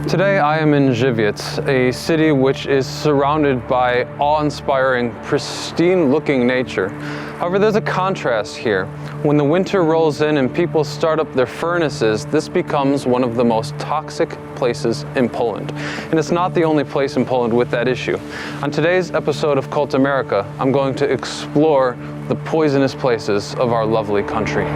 Today I am in Żywiec, a city which is surrounded by awe-inspiring, pristine-looking nature. However, there's a contrast here. When the winter rolls in and people start up their furnaces, this becomes one of the most toxic places in Poland. And it's not the only place in Poland with that issue. On today's episode of Kult America, I'm going to explore the poisonous places of our lovely country.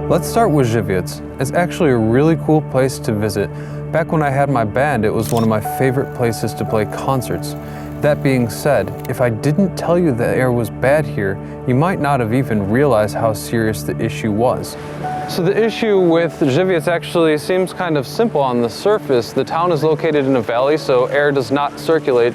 Let's start with Żywiec. It's actually a really cool place to visit. Back when I had my band, it was one of my favorite places to play concerts. That being said, if I didn't tell you the air was bad here, you might not have even realized how serious the issue was. So the issue with Żywiec actually seems kind of simple on the surface. The town is located in a valley, so air does not circulate.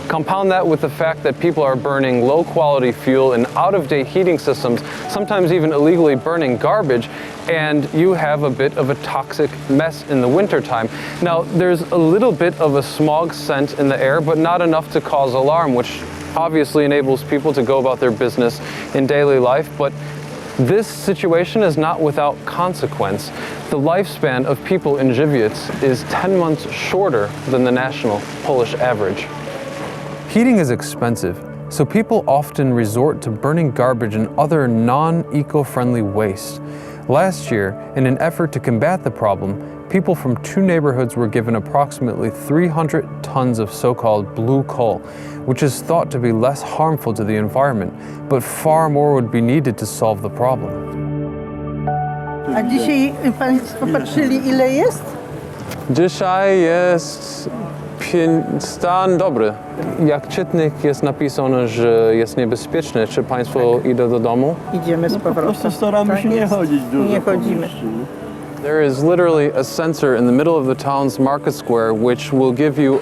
Compound that with the fact that people are burning low-quality fuel and out-of-date heating systems, sometimes even illegally burning garbage, and you have a bit of a toxic mess in the wintertime. Now, there's a little bit of a smog scent in the air, but not enough to cause alarm, which obviously enables people to go about their business in daily life. But this situation is not without consequence. The lifespan of people in Żywiec is 10 months shorter than the national Polish average. Heating is expensive, so people often resort to burning garbage and other non-eco-friendly waste. Last year, in an effort to combat the problem, people from 2 neighborhoods were given approximately 300 tons of so-called blue coal, which is thought to be less harmful to the environment, but far more would be needed to solve the problem. A dzisiaj Państwo patrzyli, ile jest? Dzisiaj jest stan dobry. Jak czytnik jest napisane, że jest niebezpieczny, czy Państwo idą do domu? Idziemy z powrotem. Po prostu staramy się nie chodzić dużo. Nie chodzimy. There is literally a sensor in the middle of the town's market square which will give you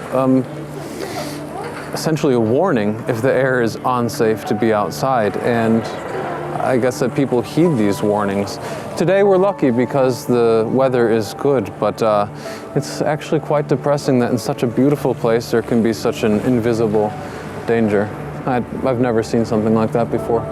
essentially a warning if the air is unsafe to be outside, and I guess that people heed these warnings. Today we're lucky because the weather is good, but it's actually quite depressing that in such a beautiful place there can be such an invisible danger. I've never seen something like that before.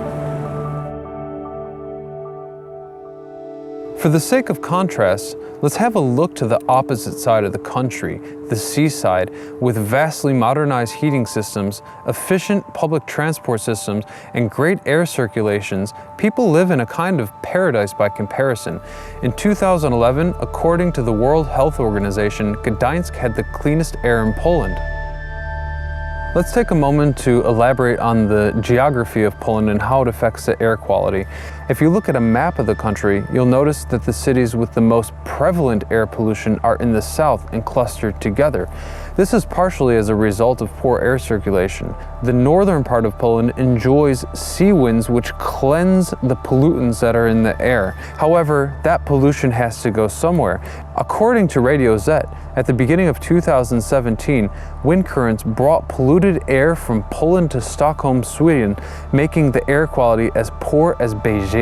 For the sake of contrast, let's have a look to the opposite side of the country, the seaside, with vastly modernized heating systems, efficient public transport systems, and great air circulations. People live in a kind of paradise by comparison. In 2011, according to the World Health Organization, Gdańsk had the cleanest air in Poland. Let's take a moment to elaborate on the geography of Poland and how it affects the air quality. If you look at a map of the country, you'll notice that the cities with the most prevalent air pollution are in the south and clustered together. This is partially as a result of poor air circulation. The northern part of Poland enjoys sea winds which cleanse the pollutants that are in the air. However, that pollution has to go somewhere. According to Radio Z, at the beginning of 2017, wind currents brought polluted air from Poland to Stockholm, Sweden, making the air quality as poor as Beijing.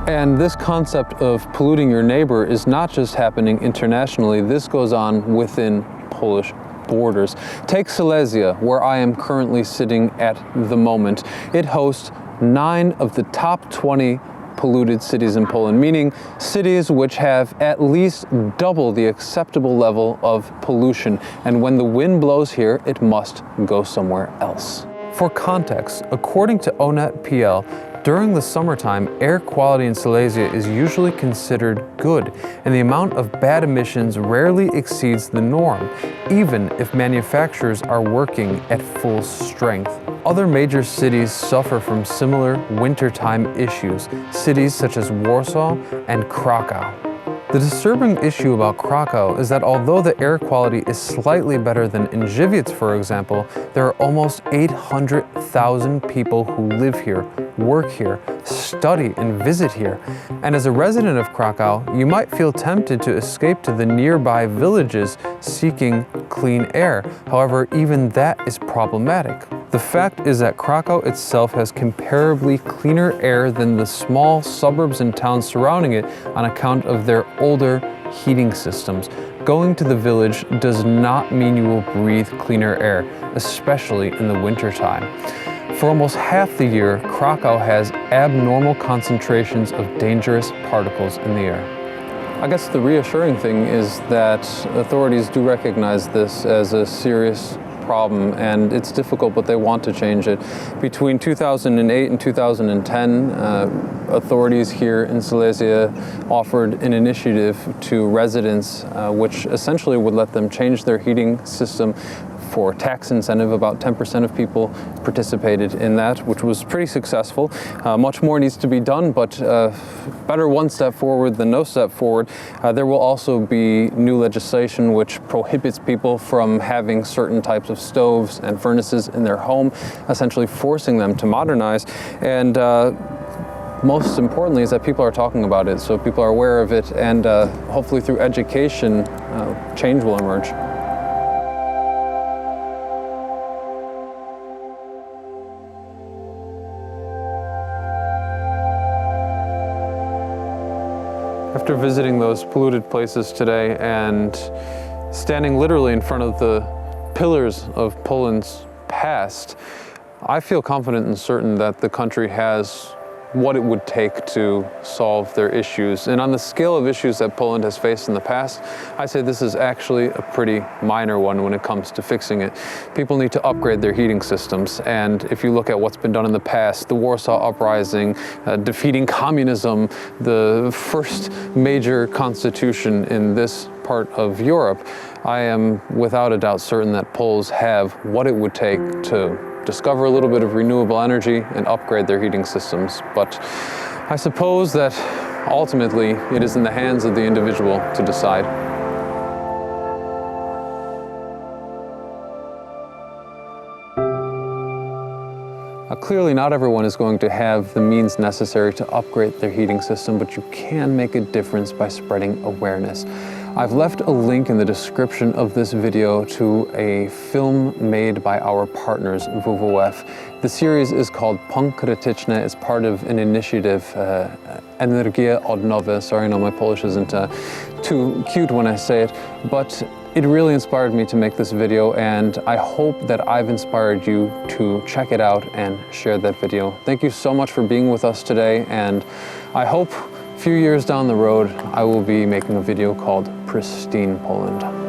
And this concept of polluting your neighbor is not just happening internationally, this goes on within Polish borders. Take Silesia, where I am currently sitting at the moment. It hosts 9 of the top 20 polluted cities in Poland, meaning cities which have at least double the acceptable level of pollution. And when the wind blows here, it must go somewhere else. For context, according to ONET-PL, during the summertime, air quality in Silesia is usually considered good, and the amount of bad emissions rarely exceeds the norm, even if manufacturers are working at full strength. Other major cities suffer from similar wintertime issues, cities such as Warsaw and Krakow. The disturbing issue about Krakow is that although the air quality is slightly better than in Żywiec, for example, there are almost 800,000 people who live here, work here, study and visit here. And as a resident of Krakow, you might feel tempted to escape to the nearby villages seeking clean air. However, even that is problematic. The fact is that Krakow itself has comparably cleaner air than the small suburbs and towns surrounding it on account of their older heating systems. Going to the village does not mean you will breathe cleaner air, especially in the wintertime. For almost half the year, Krakow has abnormal concentrations of dangerous particles in the air. I guess the reassuring thing is that authorities do recognize this as a serious problem, and it's difficult, but they want to change it. Between 2008 and 2010, authorities here in Silesia offered an initiative to residents which essentially would let them change their heating system for tax incentive. About 10% of people participated in that, which was pretty successful. Much more needs to be done, but better one step forward than no step forward. There will also be new legislation which prohibits people from having certain types of stoves and furnaces in their home, essentially forcing them to modernize. And most importantly is that people are talking about it, so people are aware of it, and hopefully through education, change will emerge. After visiting those polluted places today and standing literally in front of the pillars of Poland's past, I feel confident and certain that the country has what it would take to solve their issues. And on the scale of issues that Poland has faced in the past, I say this is actually a pretty minor one when it comes to fixing it. People need to upgrade their heating systems. And if you look at what's been done in the past, the Warsaw Uprising, defeating communism, the first major constitution in this part of Europe, I am without a doubt certain that Poles have what it would take to discover a little bit of renewable energy and upgrade their heating systems. But I suppose that ultimately it is in the hands of the individual to decide. Clearly not everyone is going to have the means necessary to upgrade their heating system, but you can make a difference by spreading awareness. I've left a link in the description of this video to a film made by our partners, WWF. The series is called Punkt Krytyczny. It's part of an initiative, Energia od Nowa. Sorry, no, my Polish isn't too cute when I say it, but it really inspired me to make this video, and I hope that I've inspired you to check it out and share that video. Thank you so much for being with us today, and I hope a few years down the road I will be making a video called Pristine Poland.